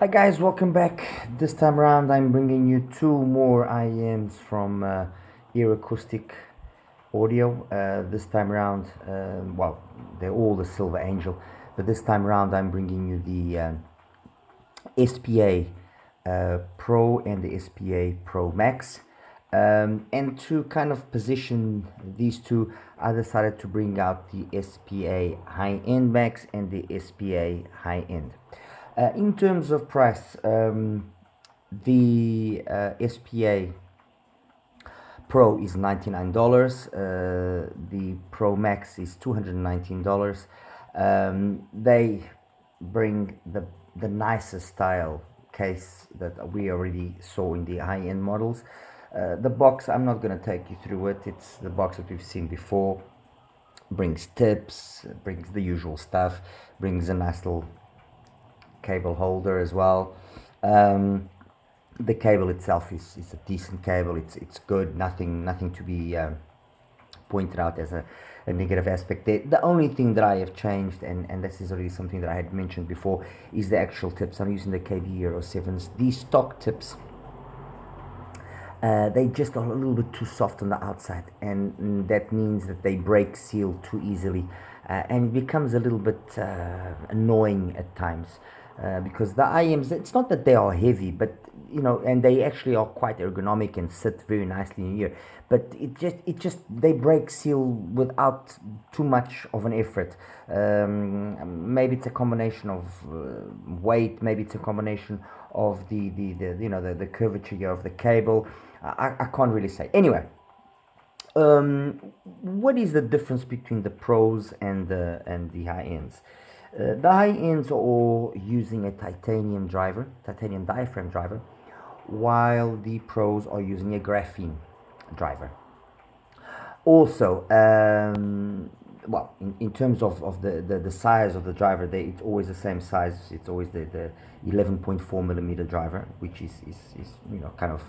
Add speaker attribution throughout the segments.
Speaker 1: Hi guys, welcome back. This time around I'm bringing you two more IEMs from EarAcoustic Audio. This time around, well, they're all the Silver Angel, but this time around I'm bringing you the SPA Pro and the SPA Pro Max. And to kind of position these two, I decided to bring out the SPA High-End Max and the SPA High-End. In terms of price, the SPA Pro is $99. The Pro Max is $219. They bring the nicest style case that we already saw in the high-end models. The box, I'm not going to take you through it. It's the box that we've seen before. Brings tips, brings the usual stuff, brings a nice little cable holder as well. The cable itself is a decent cable. It's good. Nothing to be pointed out as a negative aspect. The only thing that I have changed, and this is already something that I had mentioned before, is the actual tips. I'm using the KB07s. These stock tips, they just are a little bit too soft on the outside, and that means that they break seal too easily, and it becomes a little bit annoying at times. Because the IMs, it's not that they are heavy, but and they actually are quite ergonomic and sit very nicely in your ear. But it just they break seal without too much of an effort. Maybe it's a combination of weight. Maybe it's a combination of the curvature of the cable. I can't really say. Anyway, what is the difference between the pros and the high ends? The high ends are all using a titanium diaphragm driver, while the pros are using a graphene driver. Also, well, in terms of the size of the driver, it's always the same size. It's always the 11.4 millimeter driver, which is kind of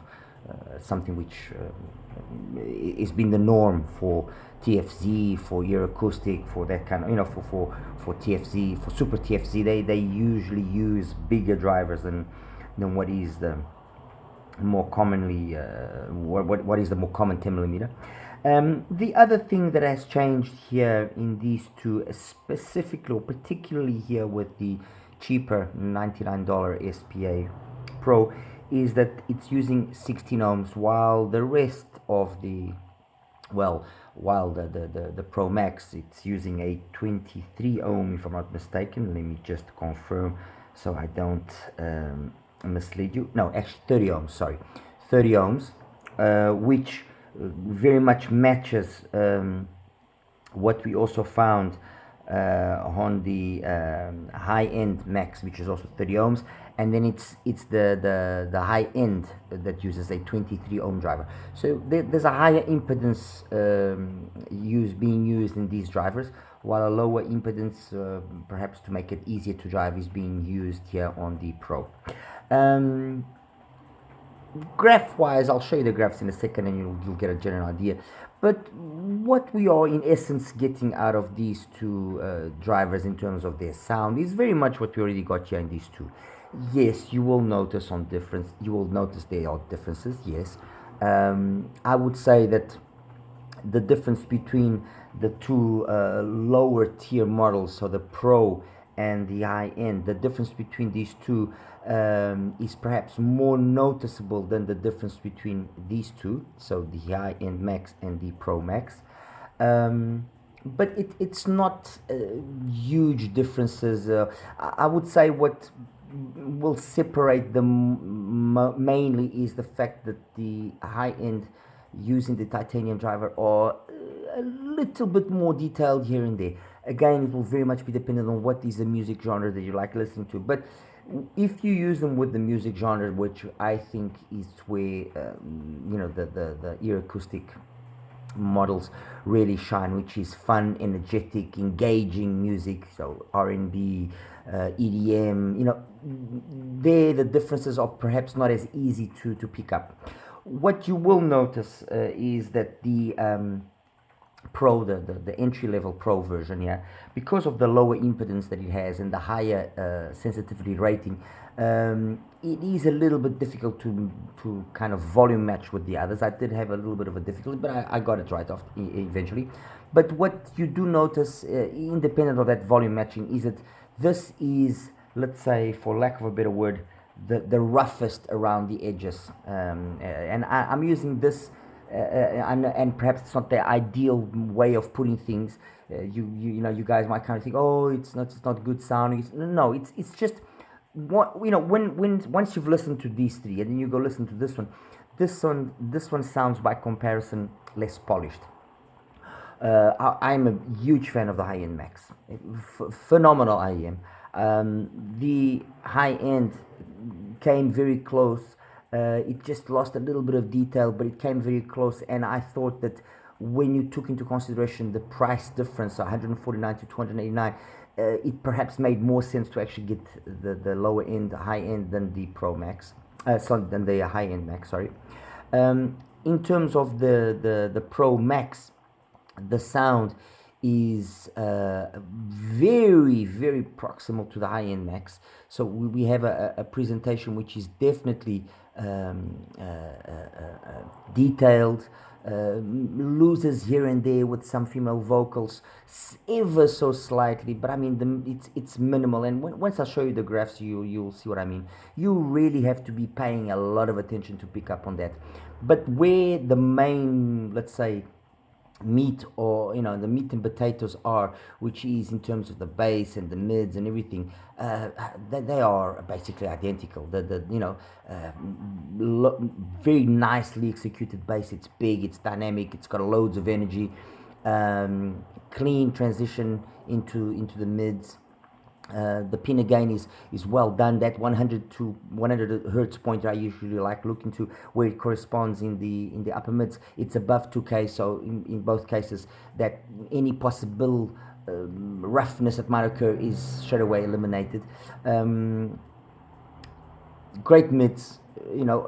Speaker 1: something which has been the norm for TFZ, for EarAcoustic, for that kind of for TFZ, for Super TFZ. They usually use bigger drivers than what is the more commonly what is the more common 10 millimeter. The other thing that has changed here in these two, specifically or particularly here with the cheaper $99 SPA Pro, is that it's using 16 ohms, while the rest of the the Pro Max, it's using a 23 ohm, if I'm not mistaken. Let me just confirm so I don't mislead you. No, actually 30 ohms, sorry. 30 ohms, which very much matches what we also found on the high-end Max, which is also 30 ohms, and then it's the high end that uses a 23 ohm driver. So there's a higher impedance being used in these drivers, while a lower impedance, perhaps to make it easier to drive, is being used here on the Pro. Graph wise, I'll show you the graphs in a second and you'll get a general idea. But what we are in essence getting out of these two drivers in terms of their sound is very much what we already got here in these two. Yes, you will notice there are differences, yes. I would say that the difference between the two lower tier models, so the Pro and the high end, the difference between these two is perhaps more noticeable than the difference between these two, so the high end Max and the Pro Max. But it's not huge differences. I would say what will separate them mainly is the fact that the high end using the titanium driver are a little bit more detailed here and there. Again, it will very much be dependent on what is the music genre that you like listening to. But if you use them with the music genre, which I think is where the EarAcoustic models really shine, which is fun, energetic, engaging music, so R&B, EDM, there the differences are perhaps not as easy to pick up. What you will notice is that the Pro, the entry level Pro version, yeah, because of the lower impedance that it has and the higher sensitivity rating, it is a little bit difficult to kind of volume match with the others. I did have a little bit of a difficulty, but I got it right off eventually. But what you do notice, independent of that volume matching, is that this is, let's say, for lack of a better word, the roughest around the edges, and I'm using this and perhaps it's not the ideal way of putting things. You know, you guys might kind of think, oh, it's not good sounding. No, it's just what, you know, when once you've listened to these three and then you go listen to this one sounds by comparison less polished. I'm a huge fan of the high-end Max. Phenomenal IEM. The high-end came very close. It just lost a little bit of detail, but it came very close. And I thought that when you took into consideration the price difference, 149 to 289, it perhaps made more sense to actually get the lower end, high end than the Pro Max, sorry, than the high end Max. Sorry. In terms of the Pro Max, the sound is very, very proximal to the high-end Max. So we have a presentation which is definitely detailed, loses here and there with some female vocals, ever so slightly, but I mean it's minimal. And once I show you the graphs, you'll see what I mean. You really have to be paying a lot of attention to pick up on that. But where the main, let's say, meat, or you know, the meat and potatoes are, which is in terms of the bass and the mids and everything, they are basically identical. The you know, very nicely executed bass. It's big, it's dynamic, it's got loads of energy, clean transition into the mids. The pin again is well done. That 100 to 100 hertz pointer I usually like looking to, where it corresponds in the upper mids, it's above 2K. So in both cases, that any possible roughness that might occur is straight away eliminated. Great mids, you know,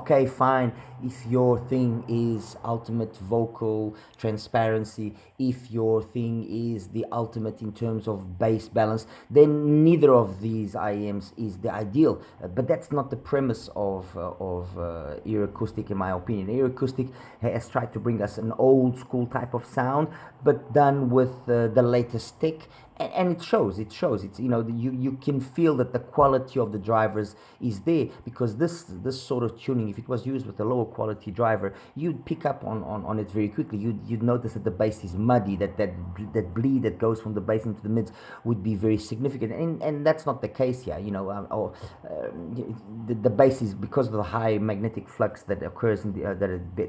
Speaker 1: okay, fine. If your thing is ultimate vocal transparency, if your thing is the ultimate in terms of bass balance, then neither of these IEMs is the ideal. But that's not the premise of EarAcoustic, in my opinion. EarAcoustic has tried to bring us an old school type of sound, but done with the latest tech. And it shows. It's, you know, you can feel that the quality of the drivers is there, because this sort of tuning, if it was used with a lower quality driver, you'd pick up on it very quickly. You'd notice that the bass is muddy, that bleed that goes from the bass into the mids would be very significant, and that's not the case here. You know, the bass is, because of the high magnetic flux that occurs in the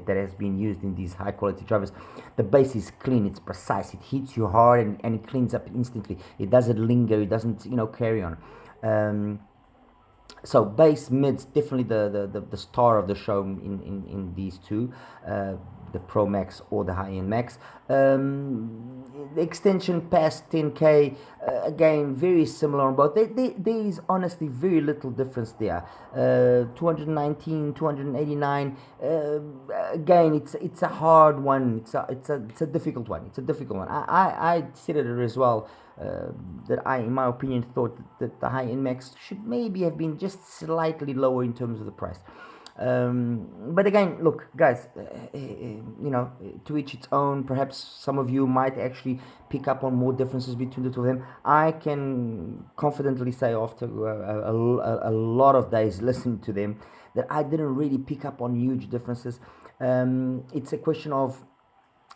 Speaker 1: that has been used in these high quality drivers. The bass is clean, it's precise, it hits you hard, and it cleans up instantly. It doesn't linger, it doesn't, you know, carry on. So bass mids definitely the star of the show in these two, the Pro Max or the high end Max. The extension past 10K, again very similar on both. There is honestly very little difference there. 219, 289. Again, it's a hard one. It's a difficult one. It's a difficult one. I said it as well. That I, in my opinion, thought that the high-end Max should maybe have been just slightly lower in terms of the price. But again, look, guys, you know, to each its own. Perhaps some of you might actually pick up on more differences between the two of them. I can confidently say, after a lot of days listening to them, that I didn't really pick up on huge differences. It's a question of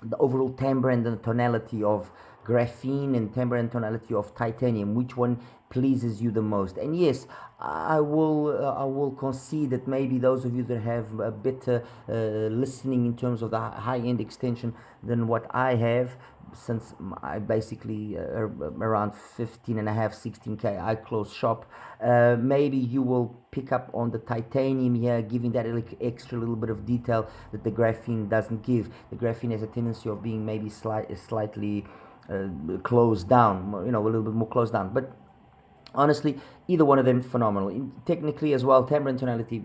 Speaker 1: the overall timbre and the tonality of graphene, and timbre and tonality of titanium. Which one pleases you the most? And yes, I will concede that maybe those of you that have a better listening in terms of the high-end extension than what I have, since I basically around 15 and a half, 16K, I close shop, maybe you will pick up on the titanium here, giving that extra little bit of detail that the graphene doesn't give. The graphene has a tendency of being maybe slightly closed down, you know, a little bit more closed down. But Honestly, either one of them phenomenal. Technically as well, timbre and tonality,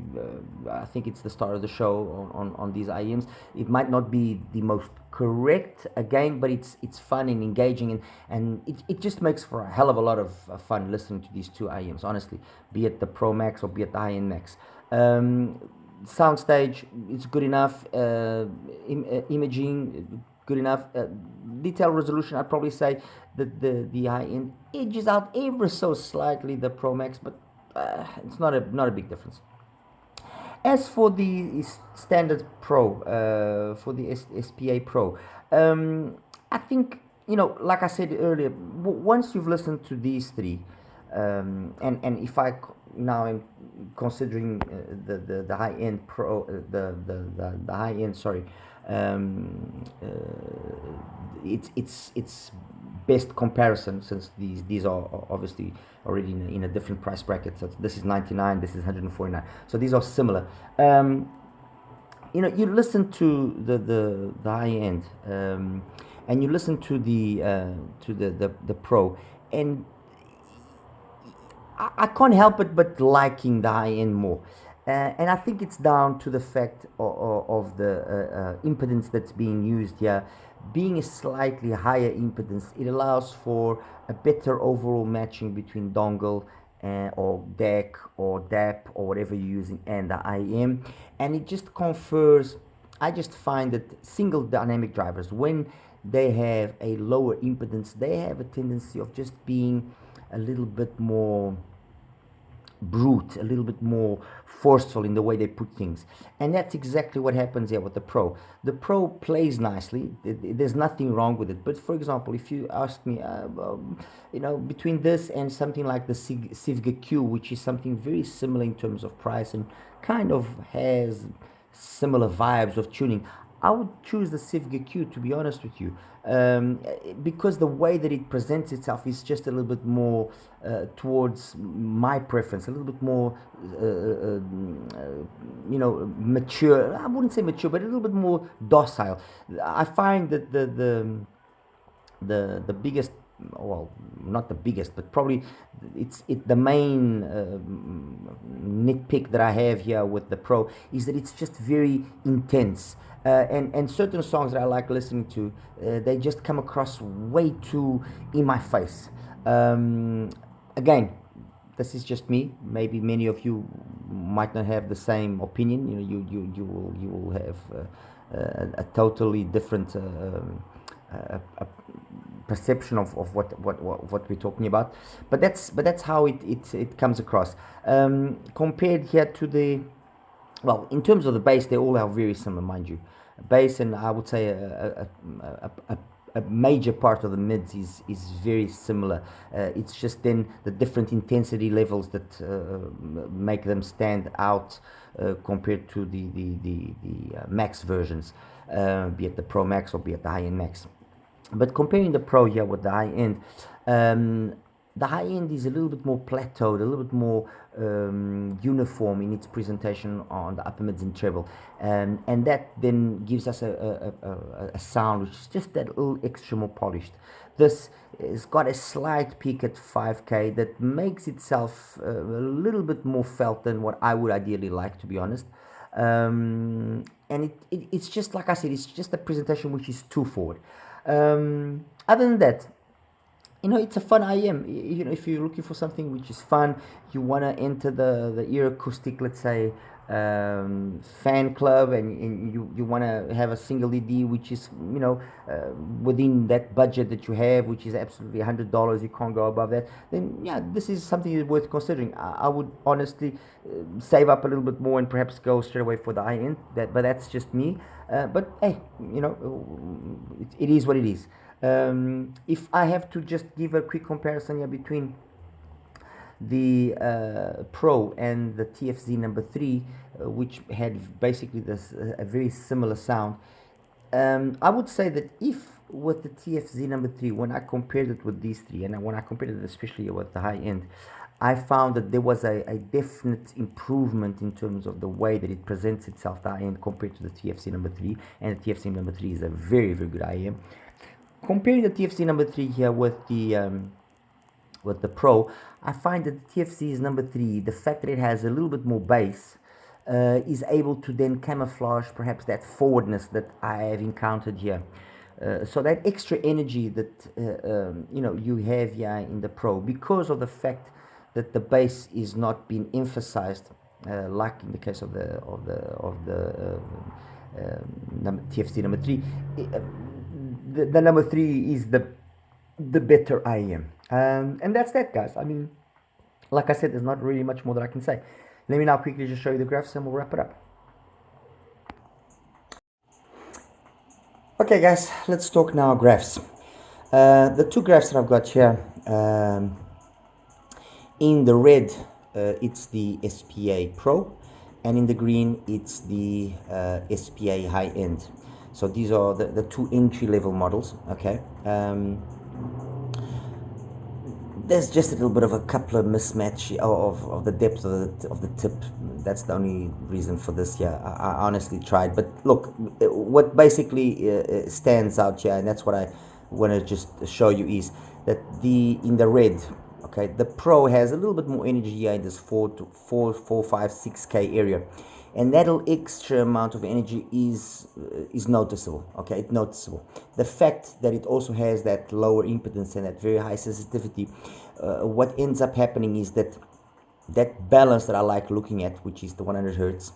Speaker 1: I think it's the star of the show on these IEMs. It might not be the most correct again, but it's fun and engaging, and it just makes for a hell of a lot of fun listening to these two IEMs, honestly, be it the Pro Max or be it the high-end Max. Soundstage, it's good enough. Imaging, good enough. Detail resolution, I'd probably say that the high end edges out ever so slightly the Pro Max, but it's not a big difference. As for the standard Pro, for the SPA Pro, I think, like I said earlier, once you've listened to these three, and if I now am considering the high end Pro, the high end, sorry, it's best comparison, since these are obviously already in a different price bracket. So this is 99, this is 149, so these are similar. You listen to the high end, and you listen to the Pro, and I can't help it but liking the high end more. And I think it's down to the fact of the impedance that's being used here. Being a slightly higher impedance, it allows for a better overall matching between dongle or DAC or DAP or whatever you're using and the IM. And it just confers, I just find that single dynamic drivers, when they have a lower impedance, they have a tendency of just being a little bit more brute, a little bit more forceful in the way they put things. And that's exactly what happens here with the Pro. The Pro plays nicely, there's nothing wrong with it. But for example, if you ask me, between this and something like the IVipQ, which is something very similar in terms of price and kind of has similar vibes of tuning, I would choose the IVipQ, to be honest with you, because the way that it presents itself is just a little bit more towards my preference, a little bit more, mature. I wouldn't say mature, but a little bit more docile. I find that the biggest, well, not the biggest, but probably the main nitpick that I have here with the Pro is that it's just very intense. And certain songs that I like listening to, they just come across way too in my face. Again, this is just me. Maybe many of you might not have the same opinion. You will have a totally different perception of what we're talking about. But that's how it comes across. Compared here to the, well, in terms of the bass, they all are very similar, mind you. Bass, and I would say a major part of the mids is very similar. It's just then the different intensity levels that make them stand out compared to the max versions, be it the Pro Max or be it the high-end Max. But comparing the Pro here with the high-end, the high end is a little bit more plateaued, a little bit more uniform in its presentation on the upper mids and treble, and that then gives us a sound which is just that little extra more polished. This has got a slight peak at 5K that makes itself a little bit more felt than what I would ideally like, to be honest. And it's just, like I said, it's just a presentation which is too forward. Other than that, it's a fun IM. If you're looking for something which is fun, you want to enter the EarAcoustic, let's say, fan club, and you want to have a single ED which is, within that budget that you have, which is absolutely $100, you can't go above that, then yeah, this is something worth considering. I would honestly save up a little bit more and perhaps go straight away for the high end. But that's just me. But hey, it is what it is. If I have to just give a quick comparison here between the Pro and the TFZ number 3, which had basically a very similar sound, I would say that if with the TFZ number 3, when I compared it with these three, and when I compared it especially with the high end, I found that there was a definite improvement in terms of the way that it presents itself, the high end, compared to the TFC number 3, and the TFC number 3 is a very, very good IM. Comparing the TFC number 3 here with the with the Pro, I find that the TFC's number 3, the fact that it has a little bit more bass, is able to then camouflage perhaps that forwardness that I have encountered here. So that extra energy that you have here in the Pro, because of the fact that the bass is not being emphasized, like in the case of the TFC number 3, the number 3 is the better IEM. And that's that, guys. I mean, like I said, there's not really much more that I can say. Let me now quickly just show you the graphs and we'll wrap it up. Okay, guys, let's talk now graphs. The two graphs that I've got here, in the red, it's the SPA Pro, and in the green, it's the SPA High End. So these are the two entry-level models, okay? There's just a little bit of a couple of mismatch of the depth of the tip. That's the only reason for this here. I honestly tried, but look, what basically stands out here, and that's what I want to just show you, is that in the red, okay, the Pro has a little bit more energy here in this 4 to 5, 6K area, and that little extra amount of energy is noticeable. Okay, it's noticeable. The fact that it also has that lower impedance and that very high sensitivity, what ends up happening is that balance that I like looking at, which is the 100 hertz,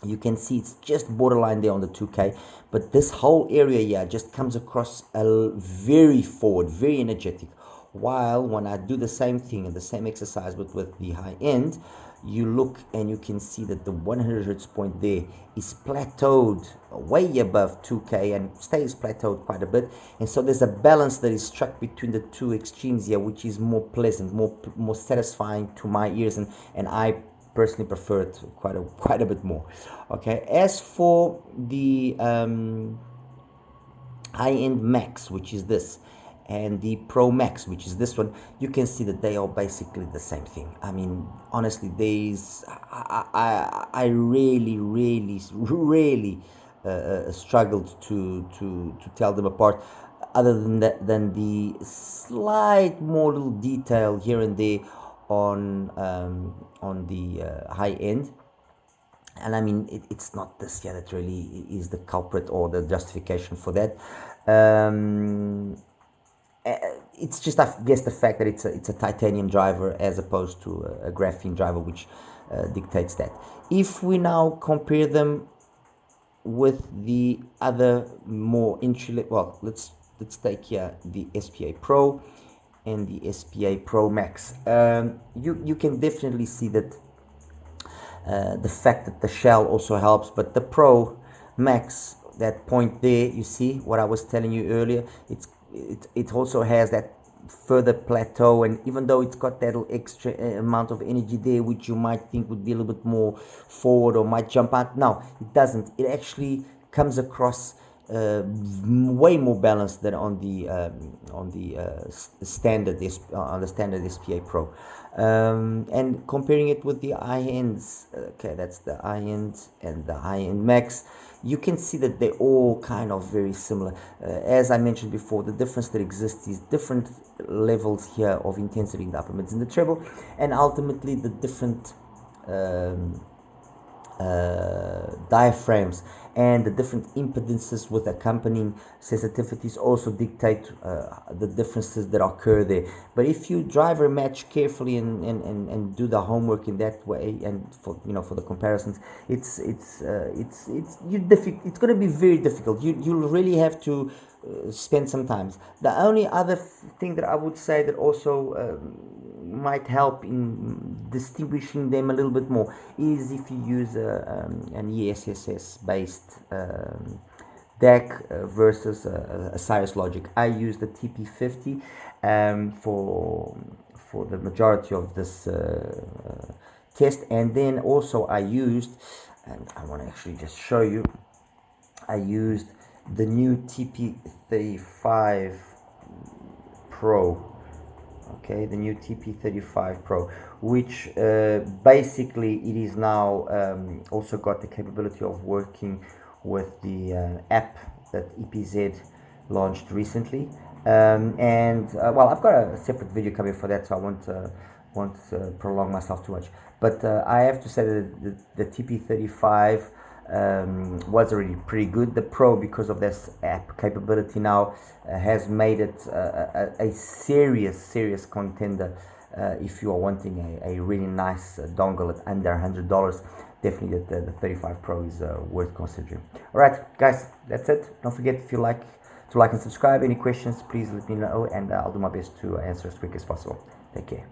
Speaker 1: you can see it's just borderline there on the 2K, but this whole area here just comes across a very forward, very energetic. While when I do the same thing and the same exercise with the high end, you look and you can see that the 100 hertz point there is plateaued way above 2K and stays plateaued quite a bit. And so there's a balance that is struck between the two extremes here, which is more pleasant, more satisfying to my ears, and I personally prefer it quite a bit more. Okay, as for the high-end Max, which is this, and the Pro Max, which is this one, you can see that they are basically the same thing. I mean, honestly, I really struggled to tell them apart, other than the slight more little detail here and there on the high end. And I mean, it's not this here that really is the culprit or the justification for that. It's just, I guess, the fact that it's a titanium driver as opposed to a graphene driver, which dictates that. If we now compare them with the other more entry, well, let's take here the SPA Pro and the SPA Pro Max. You can definitely see that the fact that the shell also helps, but the Pro Max, that point there, you see what I was telling you earlier, it also has that further plateau, and even though it's got that little extra amount of energy there, which you might think would be a little bit more forward or might jump out, no, it doesn't. It actually comes across way more balanced than on the standard SPA Pro. And comparing it with the high-ends, okay, that's the high-end and the high-end Max, you can see that they're all kind of very similar. As I mentioned before, the difference that exists is different levels here of intensity in the upper mids and the treble, and ultimately the different diaphragms and the different impedances with accompanying sensitivities also dictate the differences that occur there. But if you driver match carefully and do the homework in that way, and for the comparisons, it's going to be very difficult. You'll really have to spend some time. The only other thing that I would say that also might help in distinguishing them a little bit more is if you use an ESSS based DAC versus a Cirrus Logic. I use the TP50 for the majority of this test, and then also I used, and I want to actually just show you, I used the new TP35 Pro. Okay, the new TP35 Pro, which basically it is now also got the capability of working with the app that EPZ launched recently. And well, I've got a separate video coming for that, so I won't prolong myself too much. But I have to say that the TP35 was already pretty good. The Pro, because of this app capability now, has made it a serious contender. If you are wanting a really nice dongle at under $100, definitely the 35 Pro is worth considering. All right, guys, that's it. Don't forget, if you like, to like and subscribe. Any questions, please let me know, and I'll do my best to answer as quick as possible. Take care.